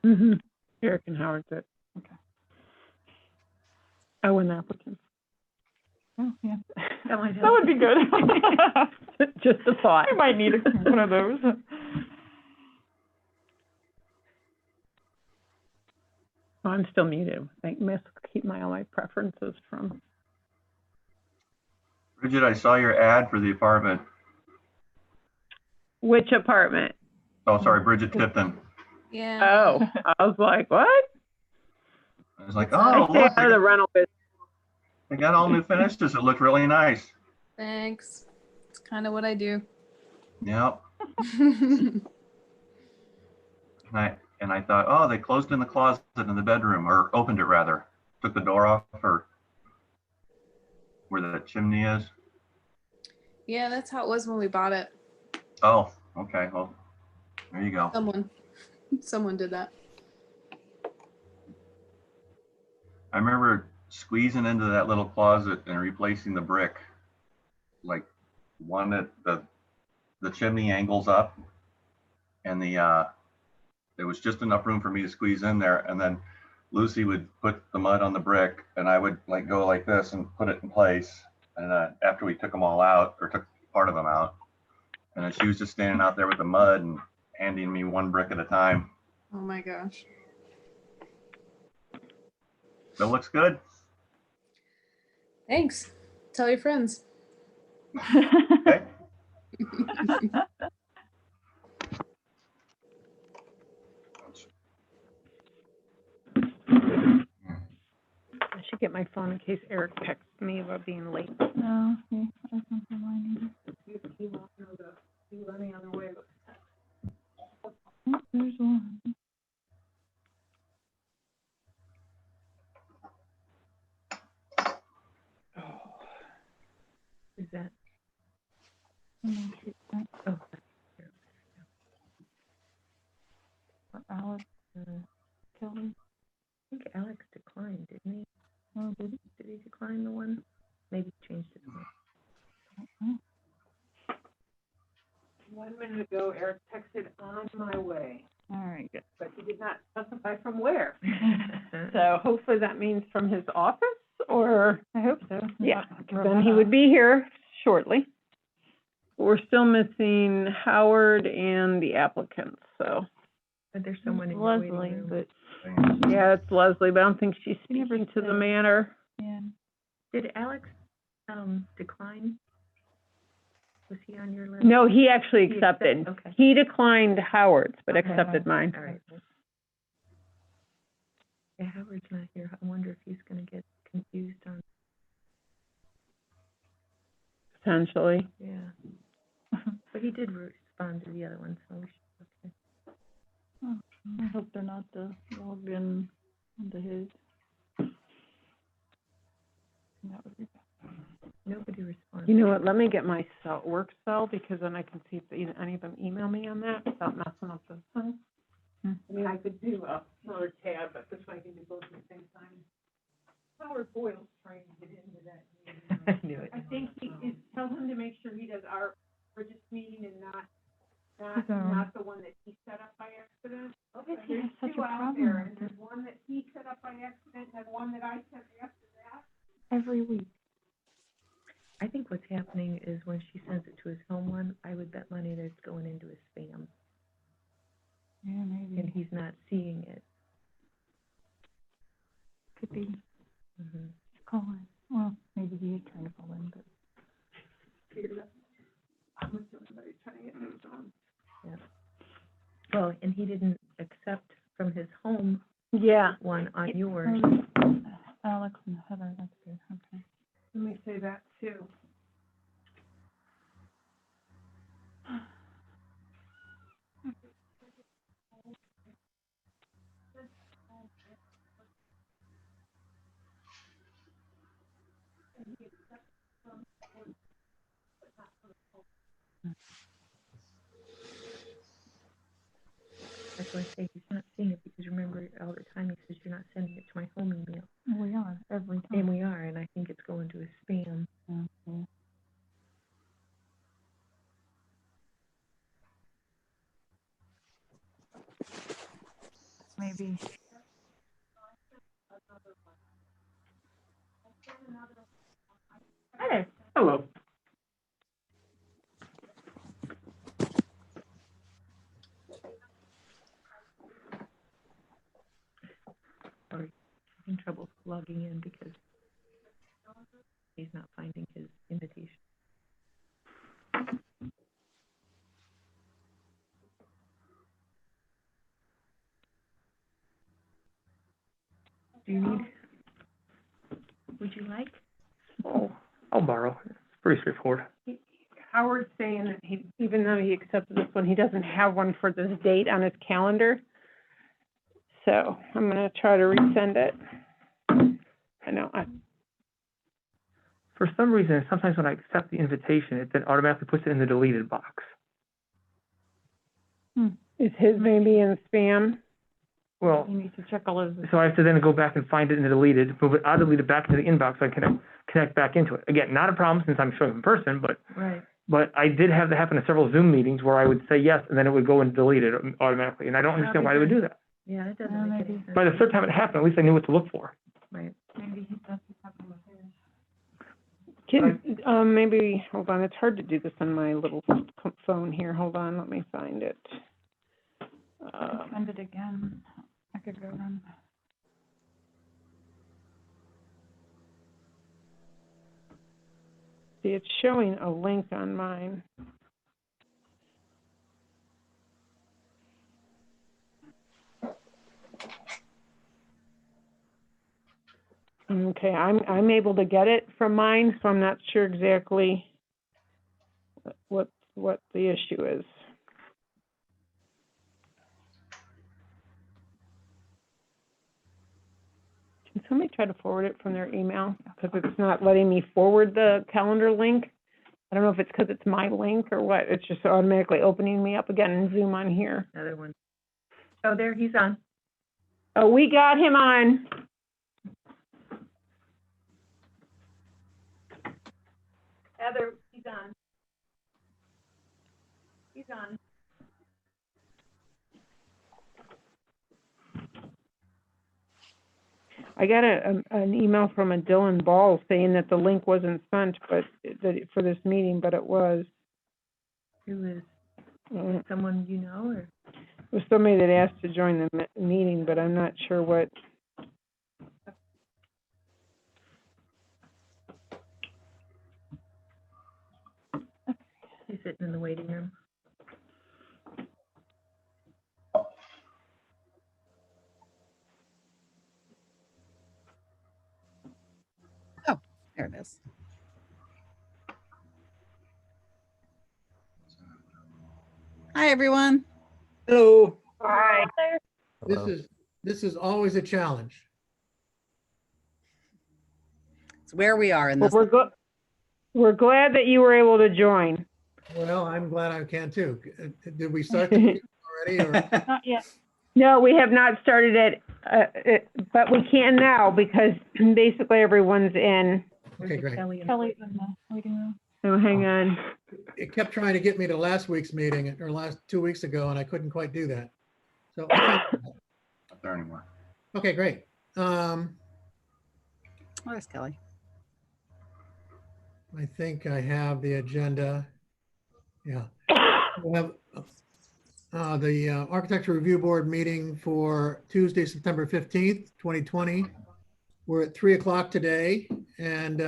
Mm-hmm. Eric and Howard's it. Okay. Oh, and applicants. Oh, yeah. That might That help. would be good. Just a thought. We might need one of those. Oh, I'm still muted. I must keep my all my preferences from. Bridget, I saw your ad for the apartment. Which apartment? Oh, sorry, Bridget Tipton. Yeah. Oh, I was like, what? I was like, What's I oh, up? stay look, out of the rental business. they got all new finishes. It looked really nice. Thanks. It's kind of what I do. Yep. And I thought, oh, they closed in the closet in the bedroom, or opened it rather. Took the door off, or where the chimney is. Yeah, that's how it was when we bought it. Oh, okay. Well, there you go. Someone did that. I remember squeezing into that little closet and replacing the brick, like one that the chimney angles up, and there was just enough room for me to squeeze in there, and then Lucy would put the mud on the brick, and I would like go like this and put it in place. And after we took them all out, or took part of them out, and then she was just standing out there with the mud and handing me one brick at a time. Oh my gosh. It looks good. Thanks. Tell your friends. Okay. I should get my phone in case Eric texts me about being late. No, okay. That's not for mine He won't know any other way. either. Oh, there's one. Is that? Oh, Oh, for Alex Kelly. I think Alex declined, didn't he? Oh, did he? Did he decline the one? Maybe he changed it. Oh, 1 minute ago, Eric texted on my way, all right, good. but he did not specify from where. So hopefully that means from his office, or, I hope so. yeah, 'cause then he would be here shortly. We're still missing Howard and the applicants, so. But there's someone in the waiting Leslie, room. but Yeah, it's Leslie, but I don't think she's She never speaking to the said. matter. yeah. Did Alex decline? Was he on your list? No, he actually He accepted. okay. He declined Howard's, but Okay. accepted mine. All right. Yeah, Howard's not here. I wonder if he's gonna get confused on, Potentially. yeah. But he did respond to the other one, so we should, okay. Oh, I hope they're not logged in into his. That would be bad. Nobody responded. You know what, let me get my work cell, because then I can see if any of them email me on that without messing up the thing. Hmm. I mean, I could do another tab, but this way I can do both at the same time. Howard Boyle's trying to get into that meeting. I knew it. I think tell him to make sure he does our Bridget's meeting and not the one that he set up by accident. He There's has such two a out problem there, with and there's one that he set up by accident, and one that I set after that. Every week. I think what's happening is when she sends it to his home one, I would bet money that it's going into his spam, Yeah, maybe. and he's not seeing it. Could be Mm-hmm. calling. Well, maybe he is trying to call in, but. I'm assuming somebody's trying to get moved on. Yeah. Well, and he didn't accept from his home Yeah. one on yours. Alex and Heather, that's good, okay. Let me say that too. That's why I say he's not seeing it, because remember, all the time he says, you're not sending it to my home email. We are, every time. And we are, and I think it's going to his spam. Okay. maybe. Hi there. Hello. Sorry, having trouble logging in because he's not finding his invitation. Do you need, would you like? Oh, I'll borrow. It's pretty straightforward. Howard's saying that he, even though he accepted this one, he doesn't have one for this date on his calendar. So I'm gonna try to resend it. I know, For some reason, sometimes when I accept the invitation, it then automatically puts it in the deleted box. is his maybe in spam? Well, You need to check all of this. so I have to then go back and find it in the deleted, move it out of deleted back into the inbox so I can connect back into it. Again, not a problem since I'm showing in person, Right. but I did have that happen in several Zoom meetings where I would say yes, and then it would go and delete it automatically, and I don't understand why they would do that. Yeah, it doesn't Yeah, make any maybe. sense. By the third time it happened, at least I knew what to look for. Right. Maybe he doesn't have them with his. Can, maybe, hold on, it's hard to do this on my little phone here. Hold on, let me find it. Send it again. I could go run. See, it's showing a link on mine. Okay, I'm able to get it from mine, so I'm not sure exactly what the issue is. Can somebody try to forward it from their email? Because it's not letting me forward the calendar link. I don't know if it's because it's my link or what. It's just automatically opening me up again in Zoom on here. Another one. Oh, there, he's on. Oh, we got him on. Heather, he's on. He's on. I got an email from a Dylan Ball saying that the link wasn't sent, but for this meeting, but it was. Who is, Uh, someone you know, or? It was somebody that asked to join the meeting, but I'm not sure what. He's sitting in the waiting room. There it is. Hi, everyone. Hello. Hi. This is always a challenge. It's where we are in Well, this. we're glad that you were able to join. Well, I'm glad I can too. Did we start the meeting already? Or? Not yet. No, we have not started it, but we can now because basically everyone's in. Okay, great. Kelly and- Kelly's in the waiting room. So hang on. It kept trying to get me to last week's meeting or last 2 weeks ago, and I couldn't quite do that. So, Not there anymore. okay, great. Where's Kelly? I think I have the agenda. Yeah. We'll have the Architecture Review Board meeting for Tuesday, September 15th, 2020. We're at 3 o'clock today, and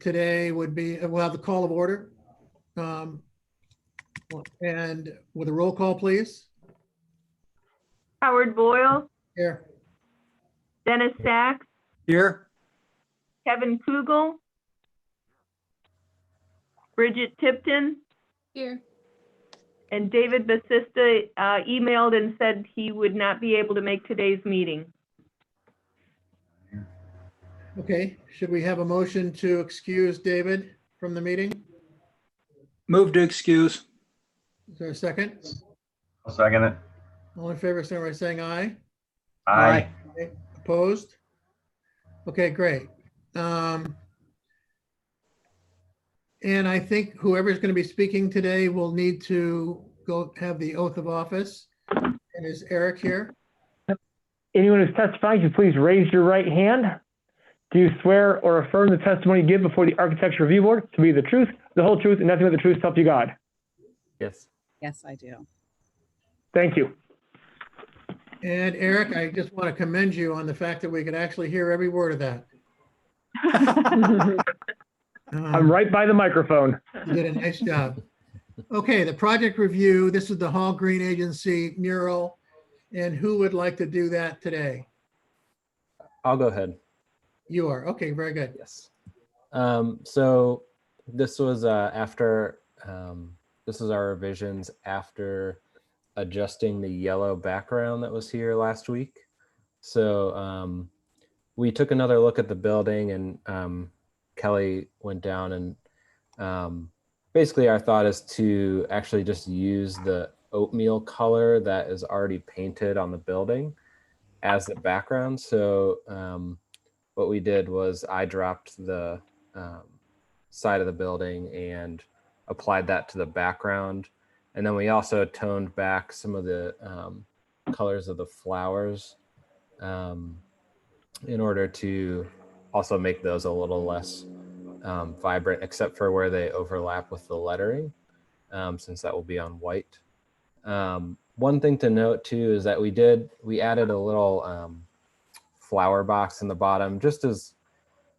today would be, we'll have the call of order. And with a roll call, please. Howard Boyle, Here. Dennis Sachs, Here. Kevin Kugel, Bridget Tipton, Here. and David Basista emailed and said he would not be able to make today's meeting. Okay, should we have a motion to excuse David from the meeting? Move to excuse. Is there a second? I'll second it. All in favor, say by saying aye. Aye. Okay, opposed? Okay, great. And I think whoever's going to be speaking today will need to go have the oath of office. And is Eric here? Anyone who's testifying, should please raise your right hand. Do you swear or affirm the testimony you give before the Architecture Review Board to be the truth, the whole truth, and nothing but the truth, so help you God? Yes. Yes, I do. Thank you. And Eric, I just want to commend you on the fact that we could actually hear every word of that. I'm right by the microphone. You did a nice job. Okay, the project review, this is the Hall Green Agency mural. And who would like to do that today? I'll go ahead. You are, okay, very good. Yes. So this was this is our revisions after adjusting the yellow background that was here last week. So we took another look at the building, and Kelly went down and basically our thought is to actually just use the oatmeal color that is already painted on the building as the background. So what we did was I dropped the side of the building and applied that to the background. And then we also toned back some of the colors of the flowers in order to also make those a little less vibrant, except for where they overlap with the lettering, since that will be on white. One thing to note too is that we added a little flower box in the bottom, just as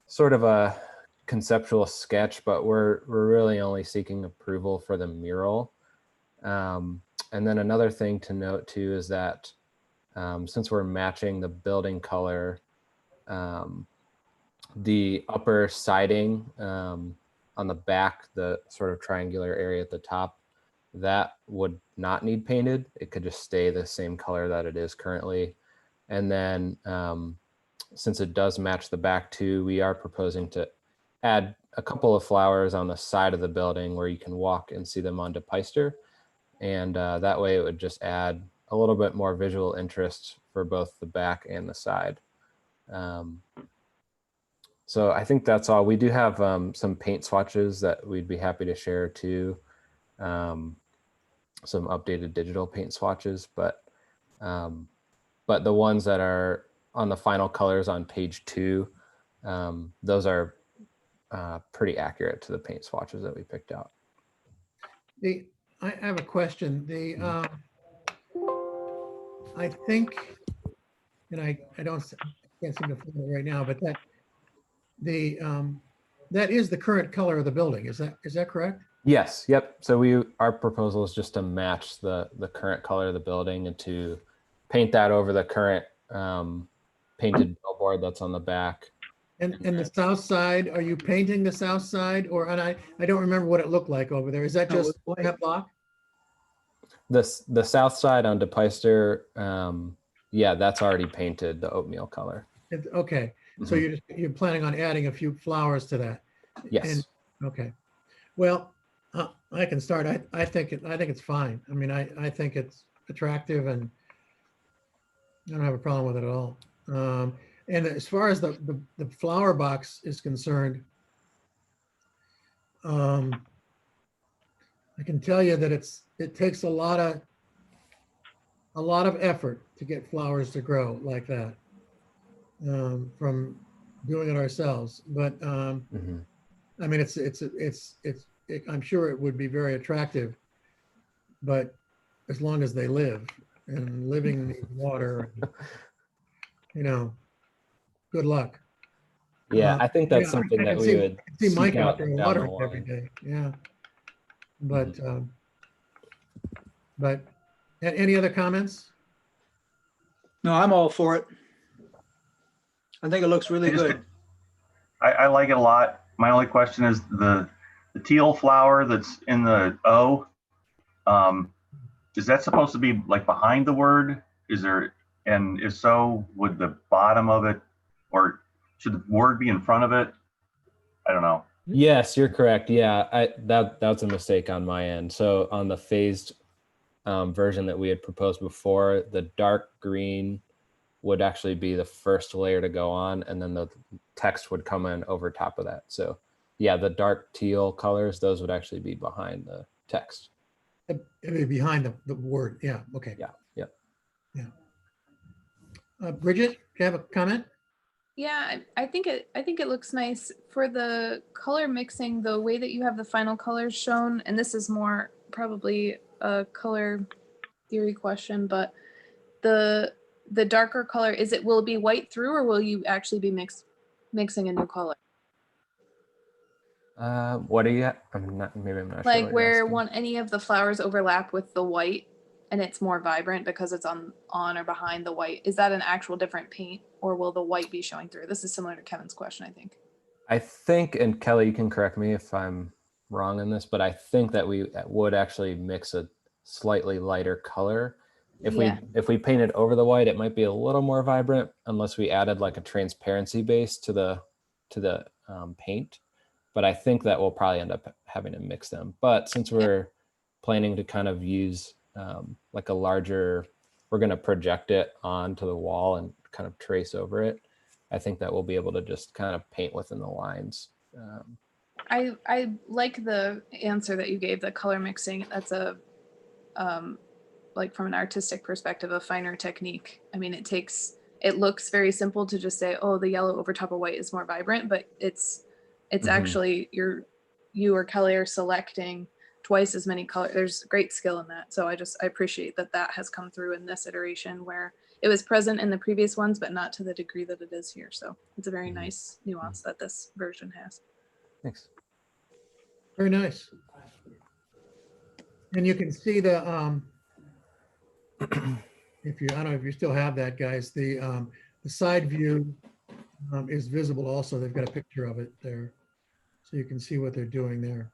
sort of a conceptual sketch, but we're really only seeking approval for the mural. And then another thing to note too is that since we're matching the building color, the upper siding on the back, the sort of triangular area at the top, that would not need painted. It could just stay the same color that it is currently. And then since it does match the back too, we are proposing to add a couple of flowers on the side of the building where you can walk and see them on DePeyster. And that way it would just add a little bit more visual interest for both the back and the side. So I think that's all. We do have some paint swatches that we'd be happy to share too. Some updated digital paint swatches, but the ones that are on the final colors on page 2, those are pretty accurate to the paint swatches that we picked out. I have a question. I think, and I can't seem to find it right now, but that is the current color of the building. Is that correct? Yes. Yep. So our proposal is just to match the current color of the building and to paint that over the current painted billboard that's on the back. And the south side, are you painting the south side, and I don't remember what it looked like over there. Is that just that block? The south side on DePeyster, yeah, that's already painted the oatmeal color. Okay, so you're planning on adding a few flowers to that? Yes. Okay. Well, I can start. I think it's fine. I mean, I think it's attractive, and I don't have a problem with it at all. And as far as the flower box is concerned, I can tell you that it takes a lot of effort to get flowers to grow like that, from doing it ourselves. But I mean, I'm sure it would be very attractive, but as long as they live, and living needs water, good luck. Yeah, I think that's something that we would see Mike seek out there down the watering line. every day. Yeah. But any other comments? No, I'm all for it. I think it looks really good. I like it a lot. My only question is the teal flower that's in the O. Is that supposed to be like behind the word? And if so, would the bottom of it, or should the word be in front of it? I don't know. Yes, you're correct. Yeah, that's a mistake on my end. So on the phased version that we had proposed before, the dark green would actually be the first layer to go on, and then the text would come in over top of that. So yeah, the dark teal colors, those would actually be behind the text. It'd be behind the word, yeah, okay. Yeah, yep. Bridget, do you have a comment? Yeah, I think it looks nice for the color mixing, the way that you have the final colors shown, and this is more probably a color theory question, but the darker color, will it be white through, or will you actually be mixing a new color? What do you? I'm not. Maybe I'm not sure. Like what you're where asking. any of the flowers overlap with the white and it's more vibrant because it's on or behind the white. Is that an actual different paint, or will the white be showing through? This is similar to Kevin's question, I think. I think, and Kelly, you can correct me if I'm wrong in this, but I think that we would actually mix a slightly lighter color. If we painted over the white, it might be a little more vibrant, unless we added like a transparency base to the paint. But I think that we'll probably end up having to mix them. But since we're planning to kind of use like a larger, we're going to project it onto the wall and kind of trace over it, I think that we'll be able to just kind of paint within the lines. I like the answer that you gave, the color mixing. That's a like from an artistic perspective, a finer technique. I mean, it looks very simple to just say, oh, the yellow over top of white is more vibrant, but it's actually you or Kelly are selecting twice as many colors. There's great skill in that. So I appreciate that has come through in this iteration, where it was present in the previous ones, but not to the degree that it is here. So it's a very nice nuance that this version has. Thanks. Very nice. And you can see the, if you, I don't know if you still have that, guys, the side view is visible also. They've got a picture of it there. So you can see what they're doing there.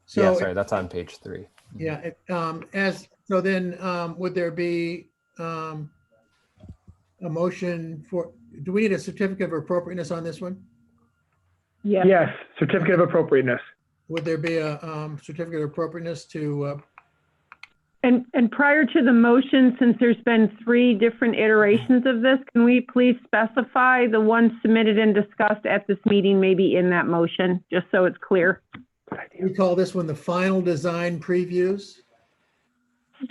So, yeah, sorry, that's on page 3. Yeah, so then would there be a motion for, do we need a certificate of appropriateness on this one? Yes, certificate of appropriateness. Would there be a certificate of appropriateness to, And prior to the motion, since there's been 3 different iterations of this, can we please specify the one submitted and discussed at this meeting, maybe in that motion, just so it's clear? we call this one the final design previews?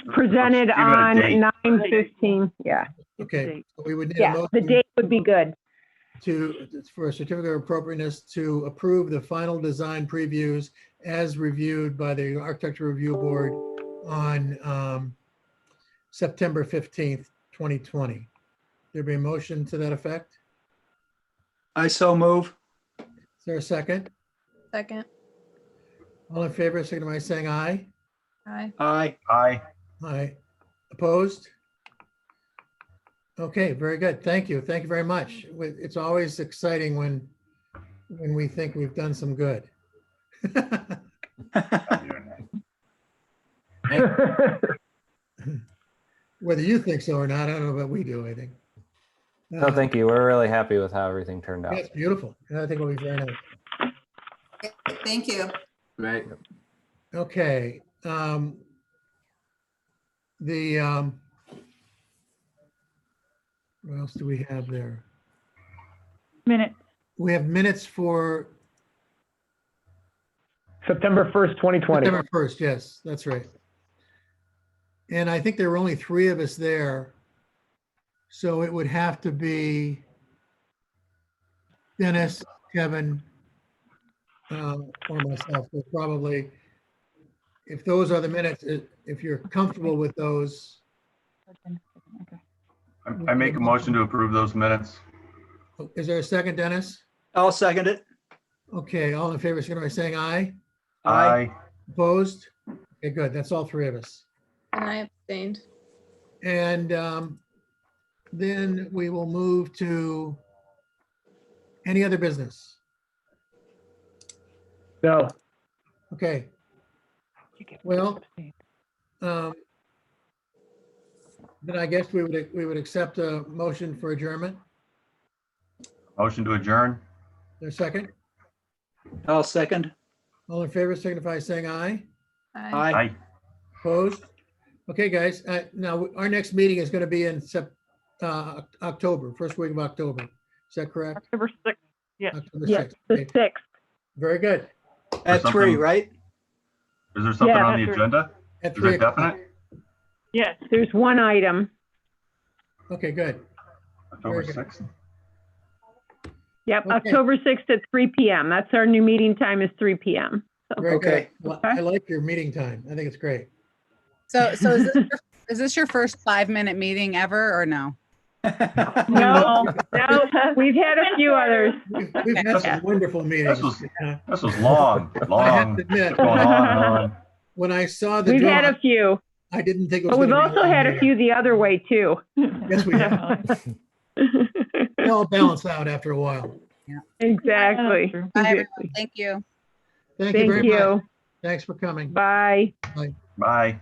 Presented Give it a on date. 9/15, yeah. Okay, so we would need a Yeah, the motion date would be good. for a certificate of appropriateness to approve the final design previews as reviewed by the Architecture Review Board on September 15th, 2020. There be a motion to that effect? I so move. Is there a second? Second. All in favor, signify by saying aye. Aye. Aye. Aye. Aye. Opposed? Okay, very good. Thank you. Thank you very much. It's always exciting when we think we've done some good. Whether you think so or not, I don't know, but we do, I think. No, thank you. We're really happy with how everything turned out. That's beautiful. I think it'll be very nice. Thank you. Right. Okay. What else do we have there? Minute. We have minutes for September 1st, 2020. September 1st, yes, that's right. And I think there were only 3 of us there. So it would have to be Dennis, Kevin, or myself. So probably, if those are the minutes, if you're comfortable with those. I make a motion to approve those minutes. Is there a second, Dennis? I'll second it. Okay, all in favor, signify by saying aye. Aye. Opposed? Okay, good. That's all 3 of us. And I abstained. And then we will move to any other business. No. Okay. Well, then I guess we would accept a motion for adjournment. Motion to adjourn. There's a second. I'll second. All in favor, signify by saying aye. Aye. Aye. Opposed? Okay, guys. Now our next meeting is going to be in October, first week of October. Is that correct? October 6th, yes. October Yes, 6th. the Okay, 6th. very good. At 3, something- right? Is there something Yeah, on the that's- agenda? At Is 3 it o'clock. definite? Yes, there's one item. Okay, good. October Very good. 6th? Yep, Okay. October 6th at 3 PM. That's our new meeting time is 3 PM. So, Very good. Okay. Well, I like your meeting time. I think it's great. So is this your first 5-minute meeting ever or no? no, we've had a few others. We've had some wonderful meetings. This was long, I have long, to admit, just going on and on. when I saw the We've had draw, a few, I didn't think it was. but we've gonna be also long had a meeting. few the other way too. Yes, we have. They all balance out after a while. Exactly. True. Bye, everyone. Exactly. Thank you. Thank you Thank very much. you. Thanks for coming. Bye. Bye.